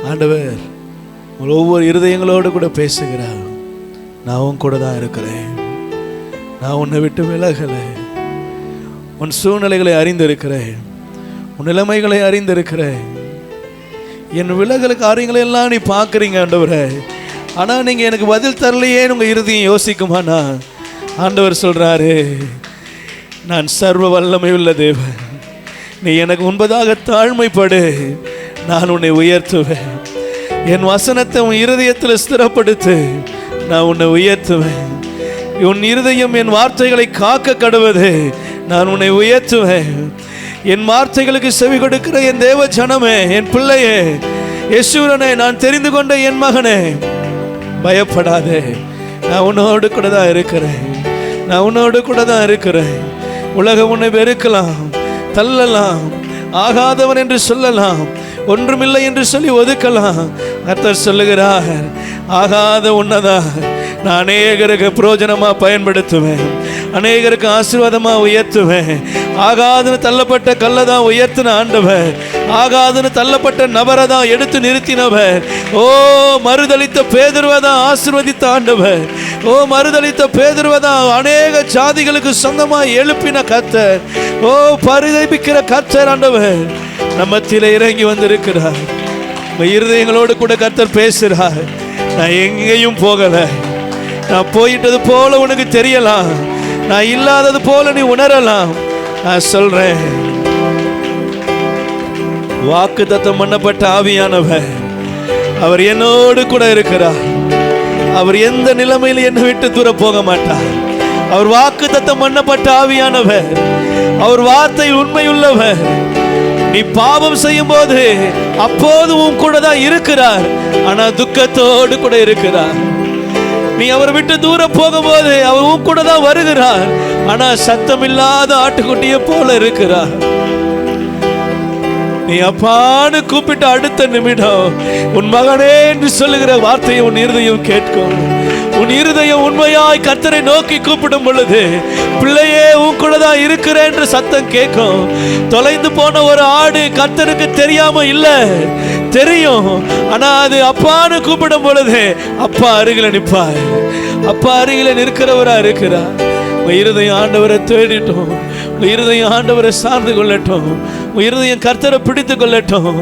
ஆண்டவர் ஒவ்வொரு இருதயங்களோடு கூட பேசுகிறார். நான் உன் கூட தான் இருக்கிறேன், நான் உன்னை விட்டு விலகலை, உன் சூழ்நிலைகளை அறிந்திருக்கிறேன், உன் நிலைமைகளை அறிந்திருக்கிறேன். என் விலகல் காரியங்களை எல்லாம் நீ பார்க்குறீங்க ஆண்டவரே, ஆனால் நீங்கள் எனக்கு பதில் தரலையேன்னு உங்கள் இருதயம் யோசிக்குமாண்ணா? ஆண்டவர் சொல்கிறாரு, நான் சர்வ வல்லமை உள்ள தேவன், நீ எனக்கு முன்பதாக தாழ்மைப்படு, நான் உன்னை உயர்த்துவேன். என் வசனத்தை உன் இருதயத்தில் ஸ்திரப்படுத்து, நான் உன்னை உயர்த்துவேன். உன் இருதயம் என் வார்த்தைகளை காக்க கடவுது, நான் உன்னை உயர்த்துவேன். என் வார்த்தைகளுக்கு செவி கொடுக்கிற என் தேவ ஜனமே, என் பிள்ளையே, யேசுரனே, நான் தெரிந்து கொண்ட என் மகனே, பயப்படாதே, நான் உன்னோடு கூட தான் இருக்கிறேன், நான் உன்னோடு கூட தான் இருக்கிறேன். உலகம் உன்னை வெறுக்கலாம், தள்ளலாம், ஆகாதவன் என்று சொல்லலாம், ஒன்றுமில்லை என்று சொல்லி ஒதுக்கலாம். கர்த்தர் சொல்லுகிறார், ஆகாத உன்னதான் நான் அநேகருக்கு பிரயோஜனமாக பயன்படுத்துவேன், அநேகருக்கு ஆசீர்வாதமாக உயர்த்துவேன். ஆகாதுன்னு தள்ளப்பட்ட கல்லை தான் உயர்த்தின ஆண்டவர், ஆகாதுன்னு தள்ளப்பட்ட நபரை தான் எடுத்து நிறுத்தினவர். ஓ, மறுதளித்த பேதுருவை தான் ஆசீர்வதித்த ஆண்டவர். ஓ, மறுதளித்த பேதுருவை தான் அநேக ஜாதிகளுக்கு சொந்தமாக எழுப்பின கர்த்தர். ஓ, பரிதபிக்கிற கர்த்தர் ஆண்டவர் நம்ம மத்தியிலே இறங்கி வந்திருக்கிறார். இருதயங்களோடு கூட கர்த்தர் பேசுகிறார். நான் எங்கேயும் போகலை, நான் போயிட்டது போல உனக்கு தெரியலாம், நான் இல்லாதது போல நீ உணரலாம். நான் சொல்றேன், வாக்குத்தத்தம் பண்ணப்பட்ட ஆவியானவர் அவர் என்னோடு கூட இருக்கிறார். அவர் எந்த நிலைமையில் என்னை விட்டு தூர போக மாட்டார். அவர் வாக்குத்தத்தம் பண்ணப்பட்ட ஆவியானவர், அவர் வார்த்தை உண்மையுள்ளவர். நீ பாவம் செய்யும் போது அப்போது உன் கூட தான் இருக்கிறார், ஆனா துக்கத்தோடு கூட இருக்கிறார். நீ அவரை விட்டு தூரம் போகும்போது அவர் உன் கூட தான் வருகிறார், ஆனா சத்தம் இல்லாத ஆட்டுக்குட்டியை போல இருக்கிறார். நீ அப்பான்னு கூப்பிட்டு அடுத்த நிமிடம் உன் மகனே என்று சொல்லுகிற வார்த்தையை உன் இருதயம் கேட்கும். உன் இருதயம் உண்மையாய் கர்த்தரை நோக்கி கூப்பிடும் பொழுது, பிள்ளையே உன் கூட தான் இருக்கிறேன் என்று சத்தம் கேட்கும். தொலைந்து போன ஒரு ஆடு கர்த்தருக்கு தெரியாம இல்ல, தெரியும். ஆனா அது அப்பான்னு கூப்பிடும் பொழுது அப்பா அருகில நிற்பார், அப்பா அருகில நிற்கிறவரா இருக்கிறார். இருதயம் ஆண்டவரை தேடிட்டோம், இருதயம் ஆண்டவரை சார்ந்து கொள்ளட்டும், இருதயம் கர்த்தரை பிடித்து கொள்ளட்டும்.